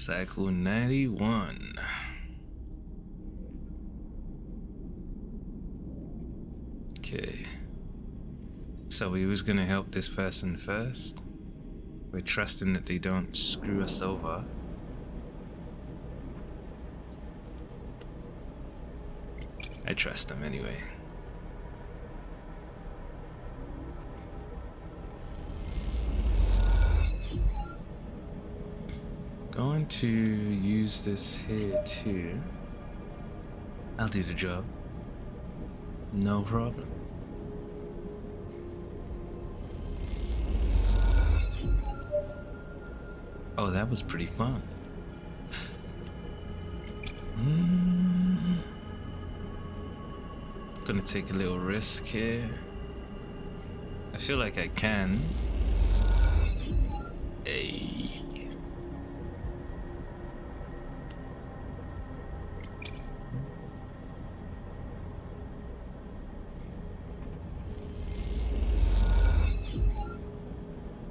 Cycle 91. Okay. So we was gonna help this person first. We're trusting that they don't screw us over. I trust them anyway. Going to use this here too. I'll do the job. No problem. Oh, that was pretty fun. Gonna take a little risk here. I feel like I can. Hey.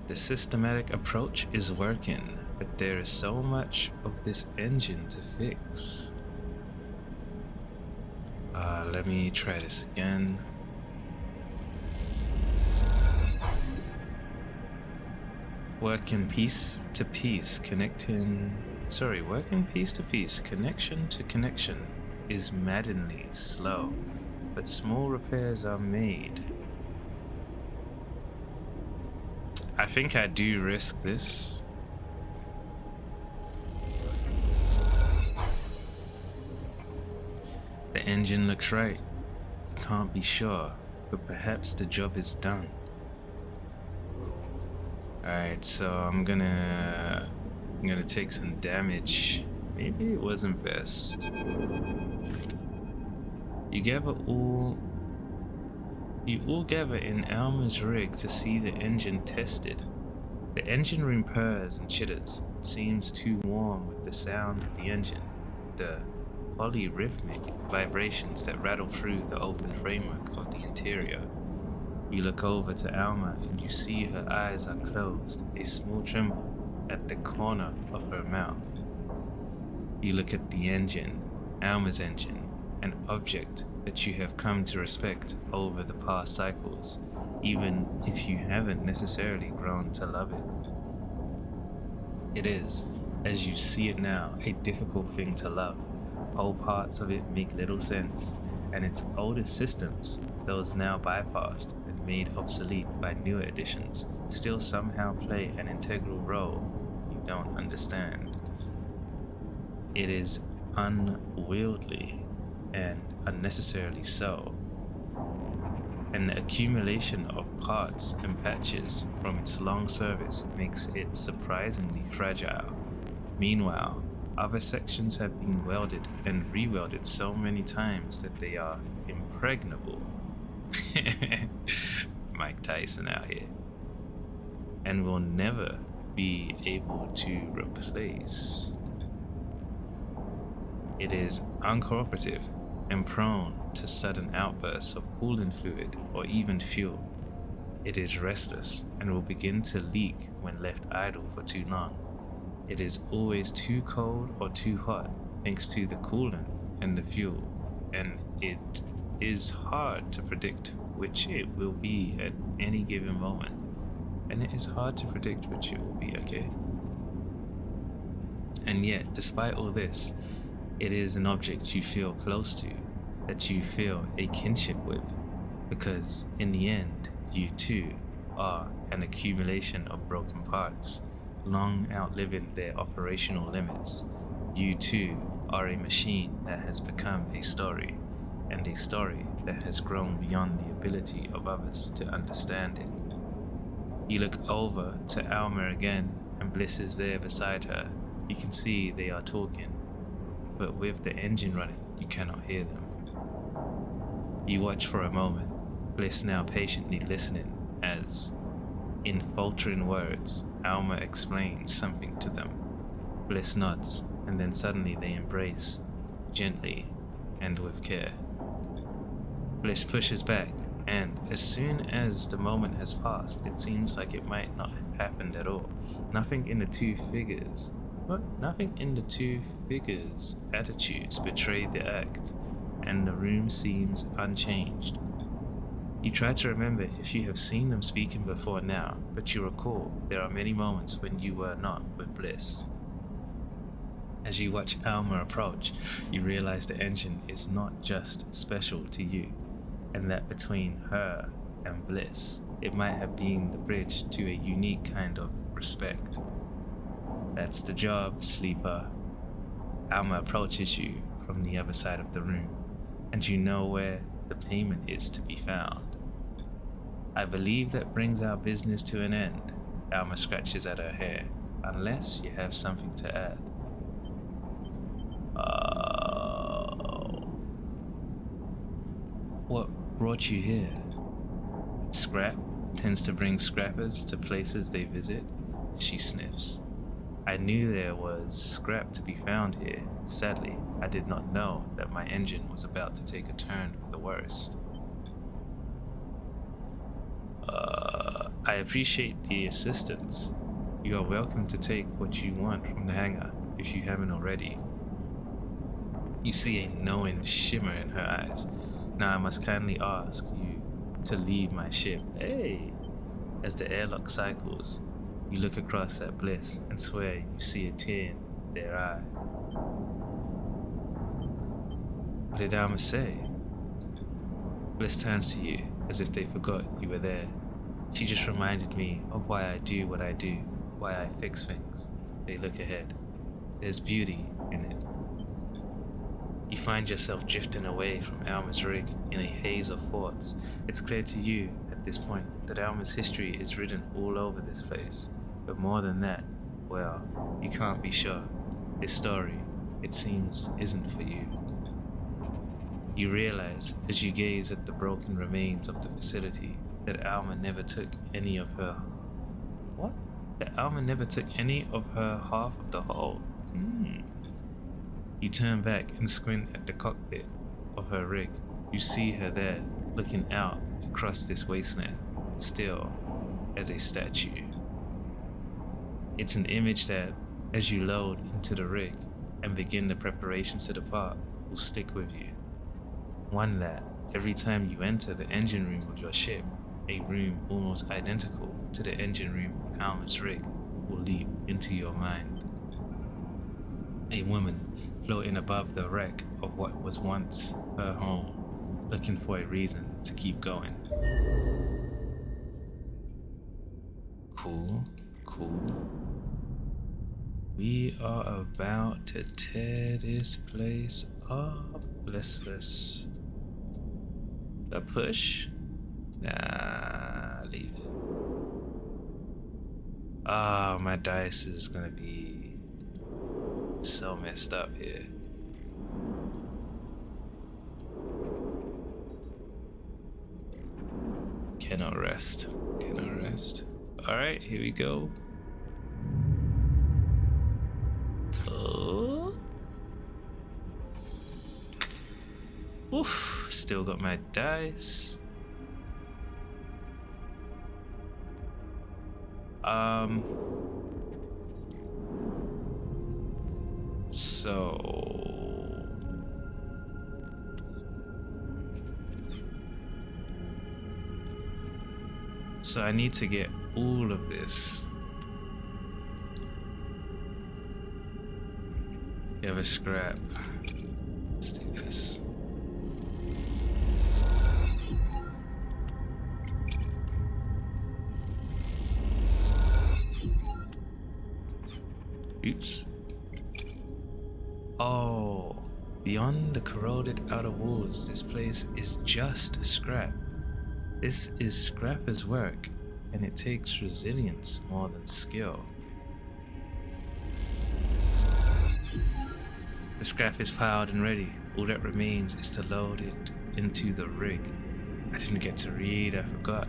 The systematic approach is working, but there is so much of this engine to fix. Let me try this again. Working piece to piece, connection to connection is maddeningly slow, but small repairs are made. I think I do risk this. The engine looks right. Can't be sure, but perhaps the job is done. Alright, so I'm gonna take some damage. Maybe it wasn't best. You all gather in Alma's rig to see the engine tested. The engine room purrs and chitters. It seems too warm with the sound of the engine, the polyrhythmic vibrations that rattle through the open framework of the interior. You look over to Alma and you see her eyes are closed, a small tremble at the corner of her mouth. You look at the engine, Alma's engine, an object that you have come to respect over the past cycles, even if you haven't necessarily grown to love it. It is, as you see it now, a difficult thing to love. Whole parts of it make little sense, and its oldest systems, those now bypassed and made obsolete by newer additions, still somehow play an integral role you don't understand. It is unwieldy, and unnecessarily so. An accumulation of parts and patches from its long service makes it surprisingly fragile. Meanwhile, other sections have been welded and re-welded so many times that they are impregnable. Mike Tyson out here. And will never be able to replace. It is uncooperative and prone to sudden outbursts of coolant fluid or even fuel. It is restless and will begin to leak when left idle for too long. It is always too cold or too hot thanks to the coolant and the fuel, and it is hard to predict which it will be at any given moment. And it is hard to predict which it will be, okay? And yet, despite all this, it is an object you feel close to, that you feel a kinship with, because in the end, you too are an accumulation of broken parts, long outliving their operational limits. You too are a machine that has become a story, and a story that has grown beyond the ability of others to understand it. You look over to Alma again, and Bliss is there beside her. You can see they are talking, but with the engine running, you cannot hear them. You watch for a moment, Bliss now patiently listening as, in faltering words, Alma explains something to them. Bliss nods, and then suddenly they embrace, gently and with care. Bliss pushes back, and as soon as the moment has passed, it seems like it might not have happened at all. Nothing in the two figures But nothing in the two figures' attitudes betrayed the act, and the room seems unchanged. You try to remember if you have seen them speaking before now, but you recall there are many moments when you were not with Bliss. As you watch Alma approach, you realize the engine is not just special to you, and that between her and Bliss, it might have been the bridge to a unique kind of respect. That's the job, sleeper. Alma approaches you from the other side of the room, and you know where the payment is to be found. I believe that brings our business to an end. Alma scratches at her hair, unless you have something to add. What brought you here? Scrap tends to bring scrappers to places they visit. She sniffs. I knew there was scrap to be found here. Sadly, I did not know that my engine was about to take a turn for the worst. I appreciate the assistance. You are welcome to take what you want from the hangar, if you haven't already. You see a knowing shimmer in her eyes. Now I must kindly ask you to leave my ship. Hey! As the airlock cycles, you look across at Bliss and swear you see a tear in their eye. What did Alma say? Bliss turns to you as if they forgot you were there. She just reminded me of why I do what I do, why I fix things. They look ahead. There's beauty in it. You find yourself drifting away from Alma's rig in a haze of thoughts. It's clear to you at this point that Alma's history is written all over this place. But more than that, well, you can't be sure. This story, it seems, isn't for you. You realize as you gaze at the broken remains of the facility that Alma never took any of her... What? That Alma never took any of her half of the whole. You turn back and squint at the cockpit of her rig. You see her there, looking out across this wasteland, still as a statue. It's an image that, as you load into the rig and begin the preparations to depart, will stick with you. One that, every time you enter the engine room of your ship, a room almost identical to the engine room of Alma's rig will leap into your mind. A woman floating above the wreck of what was once her home, looking for a reason to keep going. Cool. We are about to tear this place up. Let's a push? Nah, leave. My dice is gonna be so messed up here. Cannot rest. Alright, here we go. Oof, still got my dice. So I need to get all of this. Gather scrap. Let's do this. Oops. Oh, beyond the corroded outer walls, this place is just scrap. This is scrapper's work, and it takes resilience more than skill. The scrap is piled and ready. All that remains is to load it into the rig. I didn't get to read, I forgot.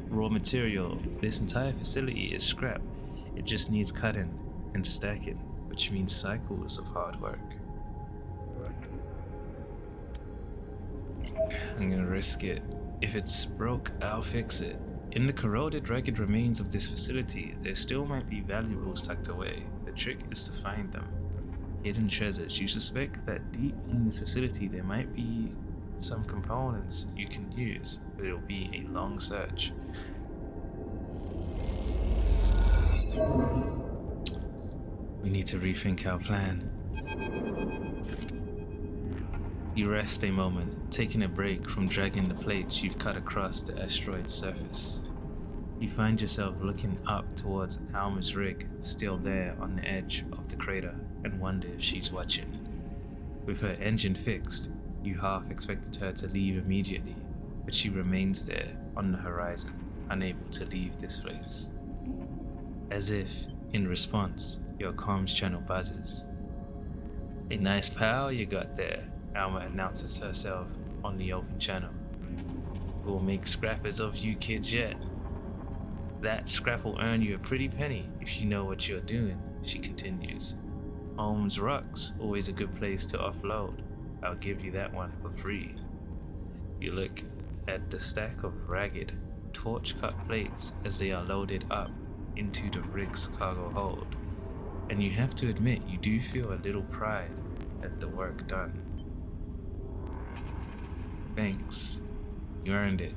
Raw material. This entire facility is scrap. It just needs cutting and stacking, which means cycles of hard work. I'm gonna risk it. If it's broke, I'll fix it. In the corroded, ragged remains of this facility, there still might be valuables tucked away. The trick is to find them. Hidden treasures. You suspect that deep in this facility there might be some components you can use, but it'll be a long search. We need to rethink our plan. You rest a moment, taking a break from dragging the plates you've cut across the asteroid's surface. You find yourself looking up towards Alma's rig, still there on the edge of the crater, and wonder if she's watching. With her engine fixed, you half expected her to leave immediately, but she remains there on the horizon, unable to leave this place. As if, in response, your comms channel buzzes. "A nice pal you got there," Alma announces herself on the open channel. "We'll make scrappers of you kids yet. That scrap will earn you a pretty penny if you know what you're doing," she continues. "Holmes Rock's always a good place to offload. I'll give you that one for free." You look at the stack of ragged, torch-cut plates as they are loaded up into the rig's cargo hold, and you have to admit you do feel a little pride at the work done. "Thanks. You earned it."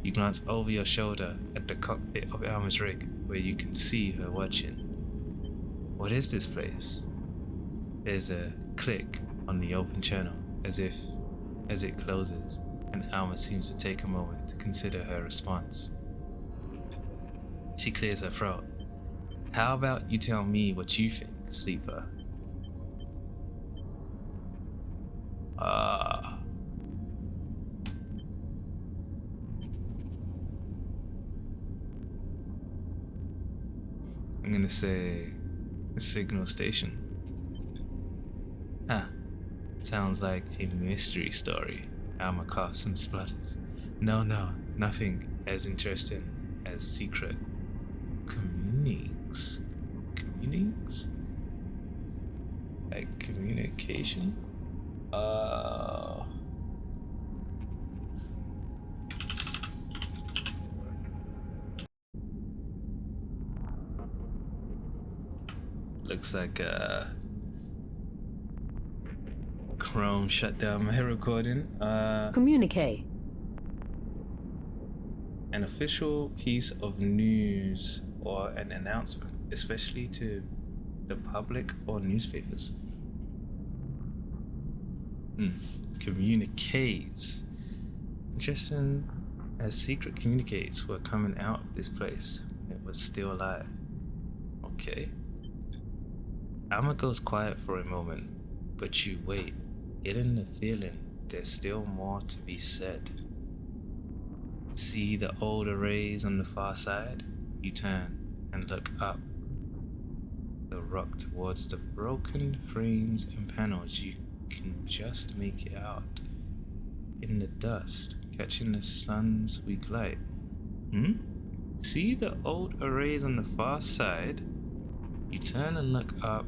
You glance over your shoulder at the cockpit of Alma's rig, where you can see her watching. "What is this place?" There's a click on the open channel as it closes, and Alma seems to take a moment to consider her response. She clears her throat. "How about you tell me what you think, sleeper?" I'm gonna say a signal station. Huh. Sounds like a mystery story. Alma coughs and splutters. No, nothing as interesting as secret communiques. Communiques? Like communication? Looks like Chrome shut down my recording. Communicate. An official piece of news or an announcement, especially to the public or newspapers. Communiques. Interesting, as secret communiques were coming out of this place. It was still alive. Okay. Alma goes quiet for a moment, but you wait, getting the feeling there's still more to be said. See the old arrays on the far side? You turn and look up the rock towards the broken frames and panels. You can just make it out in the dust, catching the sun's weak light. See the old arrays on the far side? You turn and look up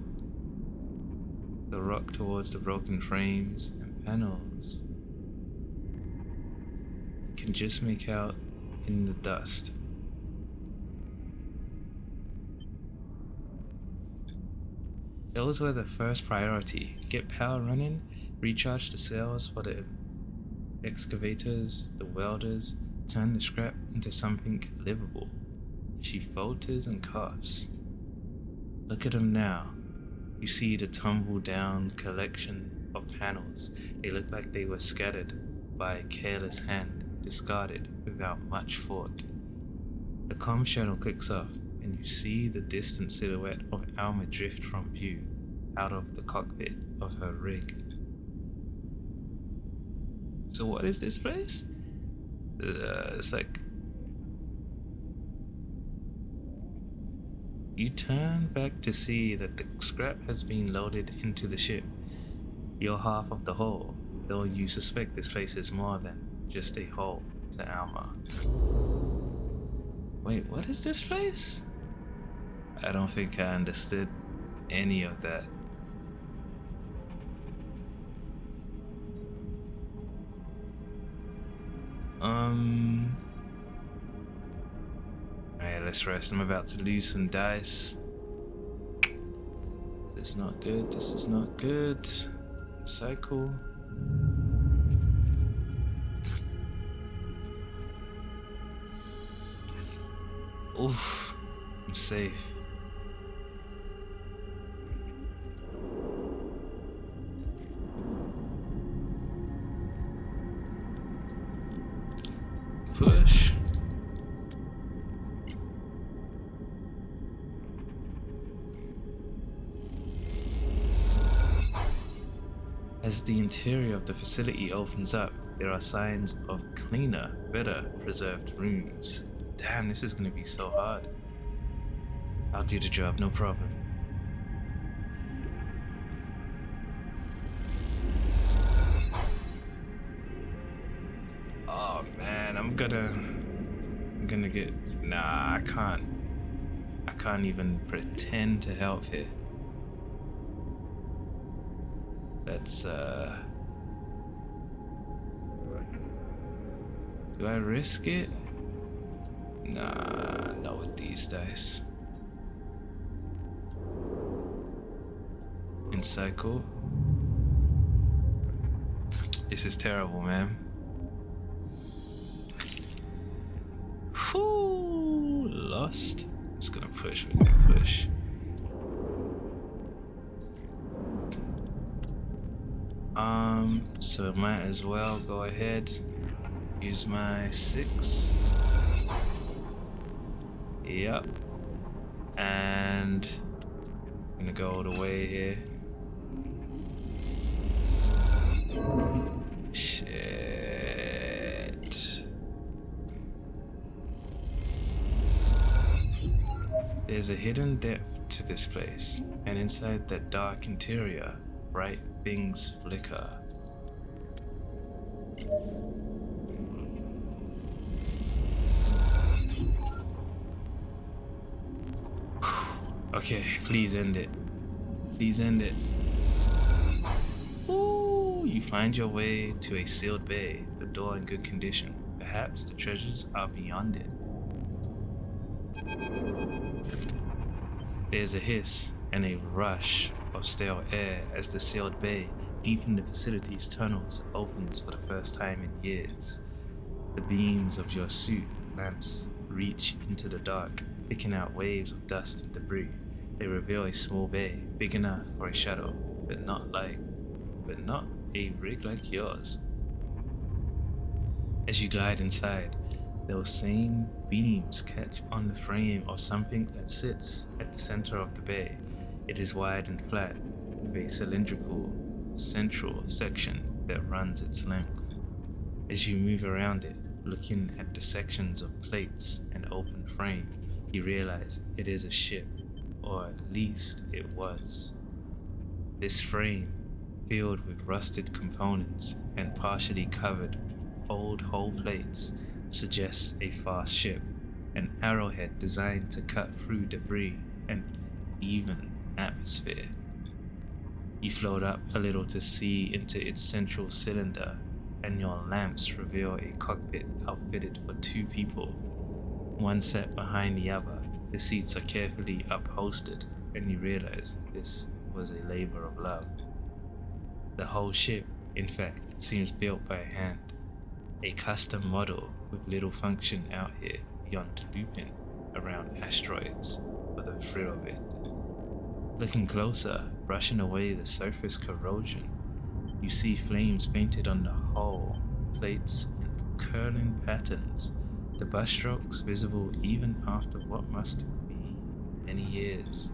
the rock towards the broken frames and panels. You can just make out in the dust. Those were the first priority. Get power running, recharge the cells for the excavators, the welders, turn the scrap into something livable. She falters and coughs. Look at them now. You see the tumbled down collection of panels. They look like they were scattered by a careless hand, discarded without much thought. The comm channel clicks off, and you see the distant silhouette of Alma drift from view out of the cockpit of her rig. So what is this place? It's like... You turn back to see that the scrap has been loaded into the ship. You're half of the whole, though you suspect this place is more than just a hole to Alma. Wait, what is this place? I don't think I understood any of that. Alright, let's rest. I'm about to lose some dice. This is not good. This is not good. Cycle. Oof. I'm safe. Push. As the interior of the facility opens up, there are signs of cleaner, better preserved rooms. Damn, this is gonna be so hard. I'll do the job, no problem. Oh man, I'm gonna get, nah, I can't even pretend to help here. Let's do I risk it? Nah, not with these dice. In cycle. This is terrible, man. Whew, lost. Just gonna push, we're gonna push. So might as well go ahead, use my 6. Yep. And I'm gonna go all the way here. Shit. There's a hidden depth to this place, and inside that dark interior, bright things flicker. Okay, please end it. Please end it. Ooh, you find your way to a sealed bay, the door in good condition. Perhaps the treasures are beyond it. There's a hiss and a rush of stale air as the sealed bay, deep in the facility's tunnels, opens for the first time in years. The beams of your suit lamps reach into the dark, picking out waves of dust and debris. They reveal a small bay, big enough for a shuttle, but not a rig like yours. As you glide inside, those same beams catch on the frame of something that sits at the center of the bay. It is wide and flat, with a cylindrical central section that runs its length. As you move around it, looking at the sections of plates and open frame, you realize it is a ship, or at least it was. This frame, filled with rusted components and partially covered old hull plates, suggests a fast ship, an arrowhead designed to cut through debris and even atmosphere. You float up a little to see into its central cylinder, and your lamps reveal a cockpit outfitted for 2 people, one set behind the other. The seats are carefully upholstered, and you realize this was a labor of love. The whole ship, in fact, seems built by hand, a custom model with little function out here beyond looping around asteroids for the thrill of it. Looking closer, brushing away the surface corrosion, you see flames painted on the hull, plates in curling patterns, the brushstrokes visible even after what must be many years.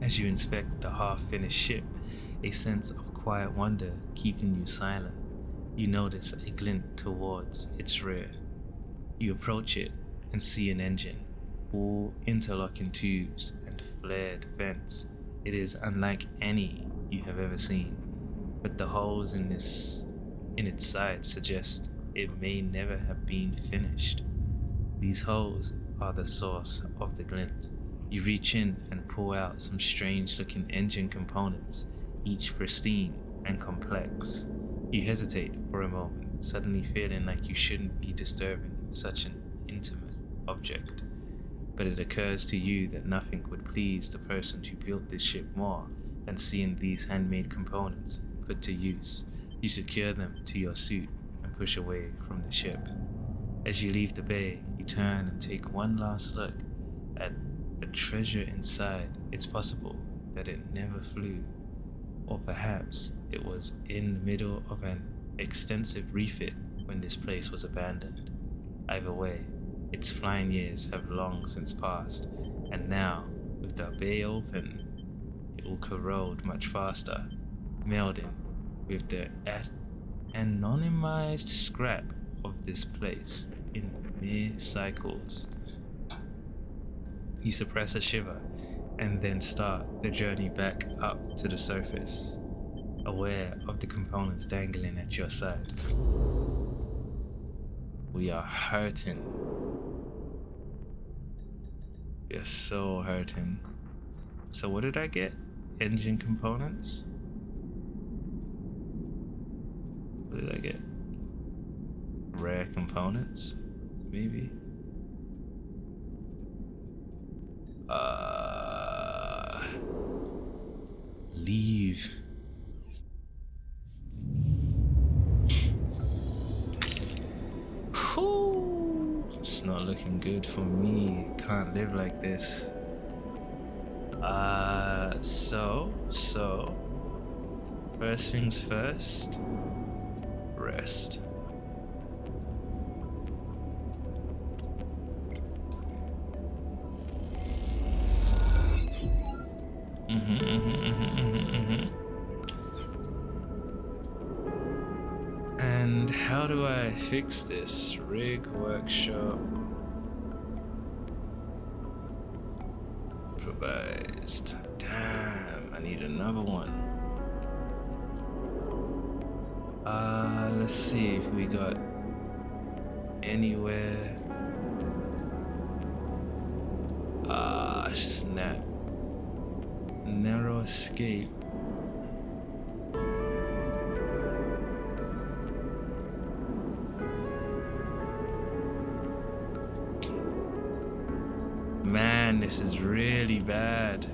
As you inspect the half-finished ship, a sense of quiet wonder keeping you silent, you notice a glint towards its rear. You approach it and see an engine, all interlocking tubes and flared vents. It is unlike any you have ever seen, but the holes in its side suggest it may never have been finished. These holes are the source of the glint. You reach in and pull out some strange-looking engine components, each pristine and complex. You hesitate for a moment, suddenly feeling like you shouldn't be disturbing such an intimate object. But it occurs to you that nothing would please the person who built this ship more than seeing these handmade components put to use. You secure them to your suit and push away from the ship. As you leave the bay, you turn and take one last look at the treasure inside. It's possible that it never flew, or perhaps it was in the middle of an extensive refit when this place was abandoned. Either way, its flying years have long since passed, and now, with the bay open, it will corrode much faster, melding with the anonymized scrap of this place in mere cycles. You suppress a shiver and then start the journey back up to the surface, aware of the components dangling at your side. We are hurting. We are so hurting. So what did I get? Engine components? What did I get? Rare components? Maybe? Leave. Whew. It's not looking good for me. Can't live like this. So first things first, rest. And how do I fix this? Rig workshop. Improvised. Damn, I need another one. Let's see if we got anywhere. Snap. Narrow escape. Man, this is really bad.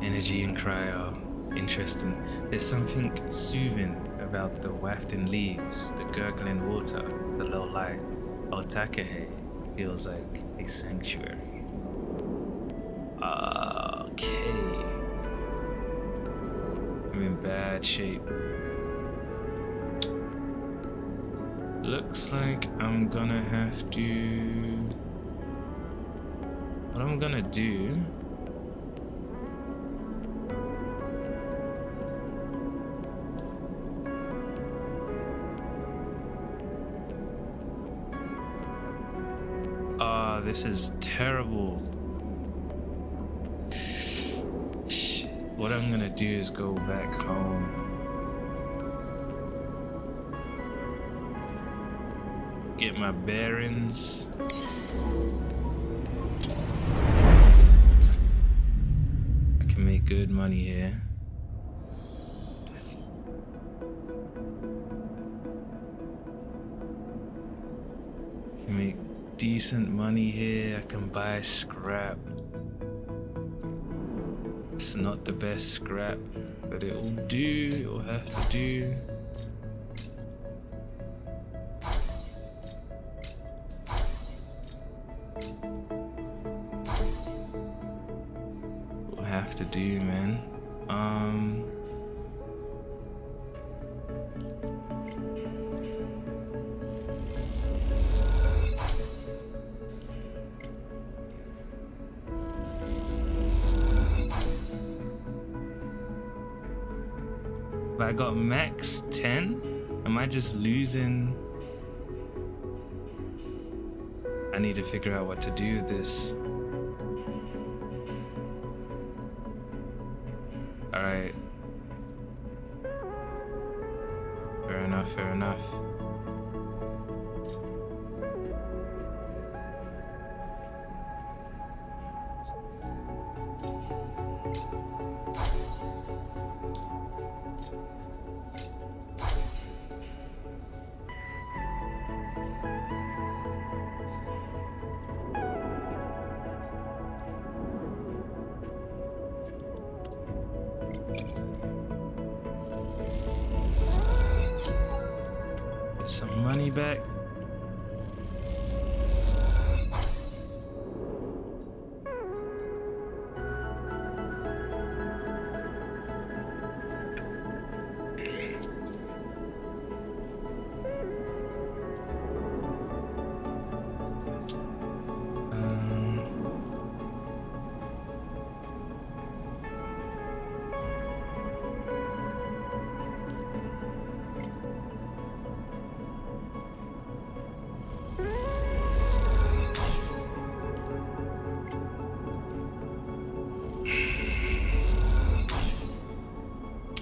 Energy and cryo. Interesting. There's something soothing about the wafting leaves, the gurgling water, the low light. Otakahe feels like a sanctuary. Okay. I'm in bad shape. Looks like I'm gonna have to... What I'm gonna do... This is terrible. Shit. What I'm gonna do is go back home. Get my bearings. I can make good money here. I can make decent money here. I can buy scrap. It's not the best scrap, but it will do. It will have to do. It will have to do, man. But I got max 10? Am I just losing? I need to figure out what to do with this. Alright. Fair enough, fair enough. money back.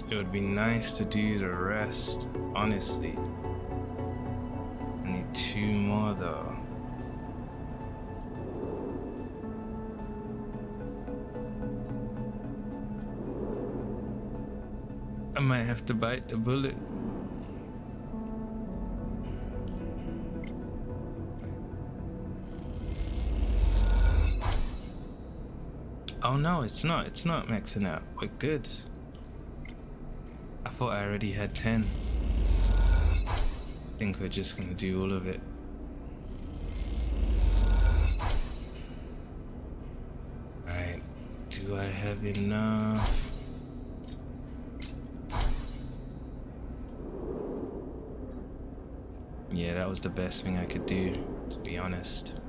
It would be nice to do the rest, honestly. I need 2 more though. I might have to bite the bullet. Oh no, it's not maxing out. We're good. I thought I already had 10. I think we're just gonna do all of it. Right, do I have enough? Yeah, that was the best thing I could do, to be honest.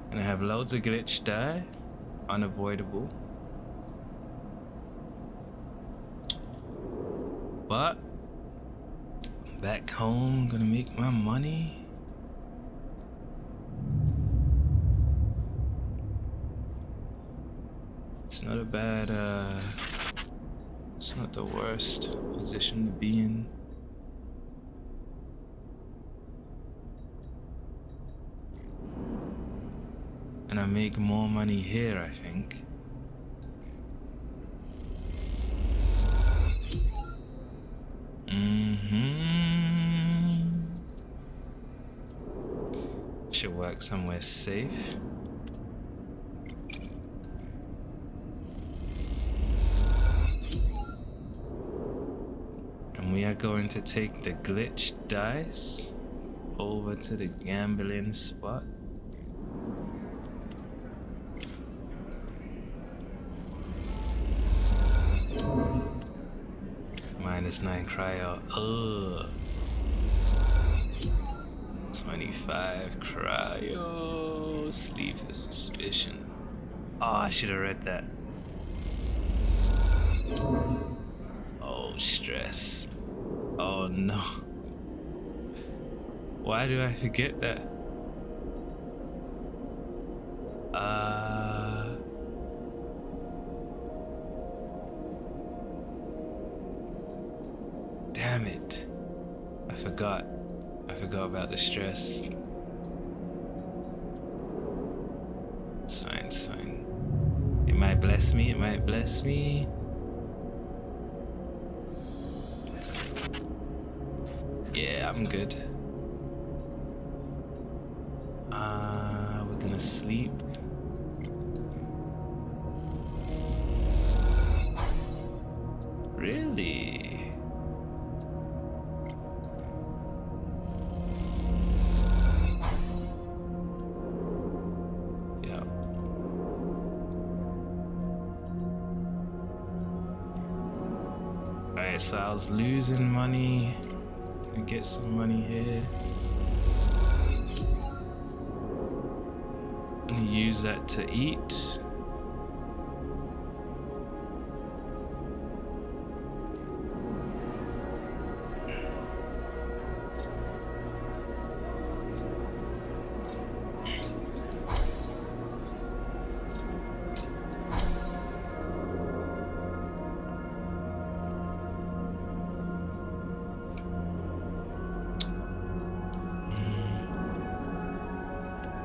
And I have loads of glitch die, unavoidable. But back home, gonna make my money. It's not a bad, it's not the worst position to be in. And I make more money here, I think. Should work somewhere safe. And we are going to take the glitch dice over to the gambling spot. -9 cryo. Ugh. 25 cryo. Sleep for suspicion. Oh, I should have read that. Oh, stress. Oh no. Why do I forget that? Damn it. I forgot about the stress. It's fine, it's fine. It might bless me, it might bless me. Yeah, I'm good. We're gonna sleep. Really? So I was losing money and get some money here. And use that to eat.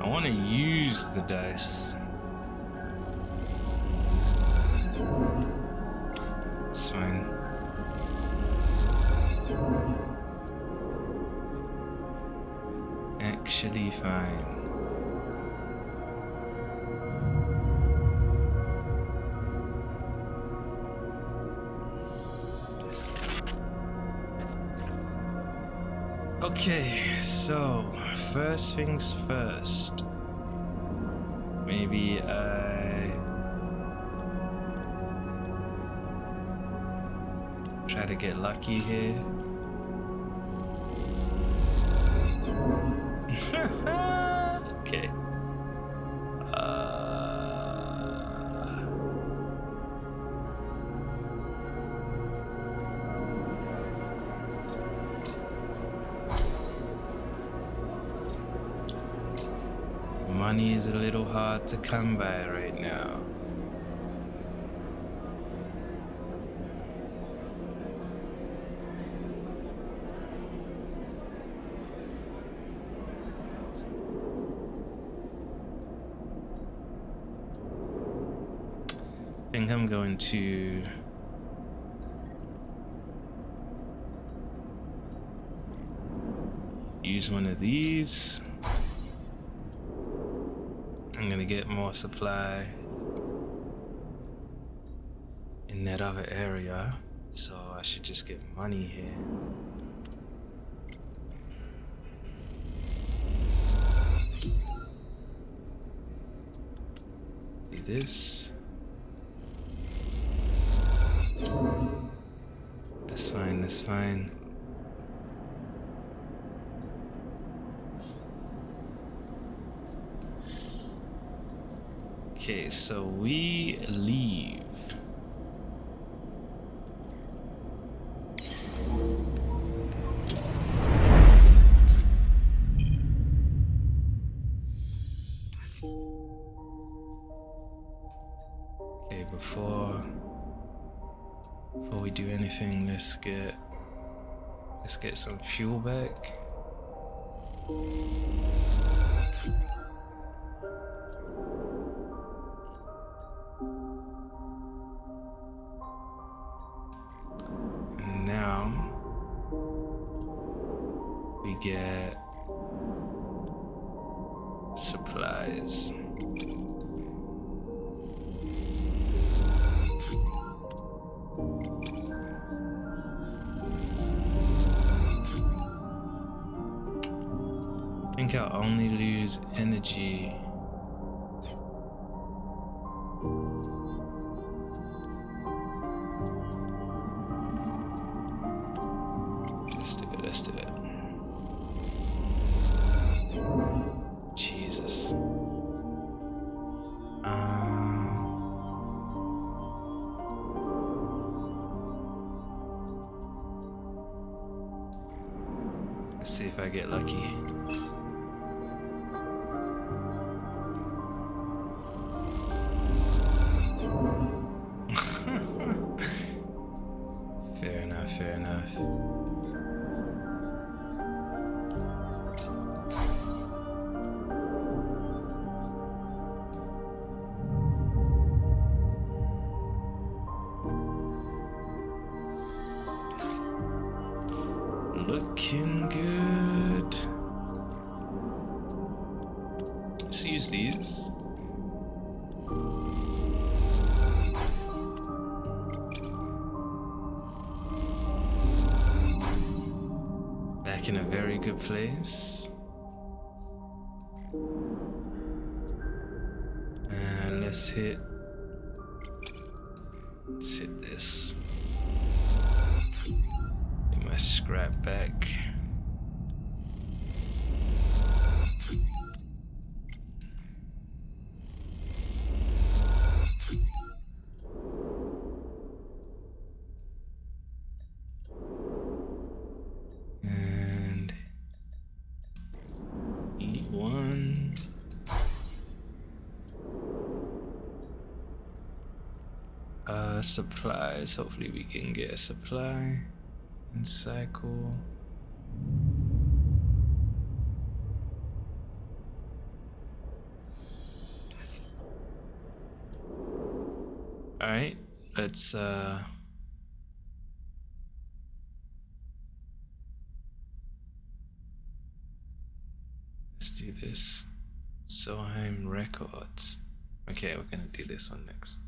I want to use the dice. It's fine. Actually fine. Okay, so first things first. Maybe I try to get lucky here. Okay. Money is a little hard to come by right now. I think I'm going to use one of these. I'm gonna get more supply in that other area, so I should just get money here. Do this. That's fine, that's fine. Okay, so we leave. Okay, before we do anything, let's get some fuel back. And now we get supplies. I think I'll only lose energy. Let's do it. Jesus. Let's see if I get lucky. Fair enough, fair enough. Looking good. Let's use these. Back in a very good place. And let's hit this. Get my scrap back. And eat one. Supplies. Hopefully we can get a supply and cycle. All right, let's do this. Soheim Records. Okay, we're gonna do this one next.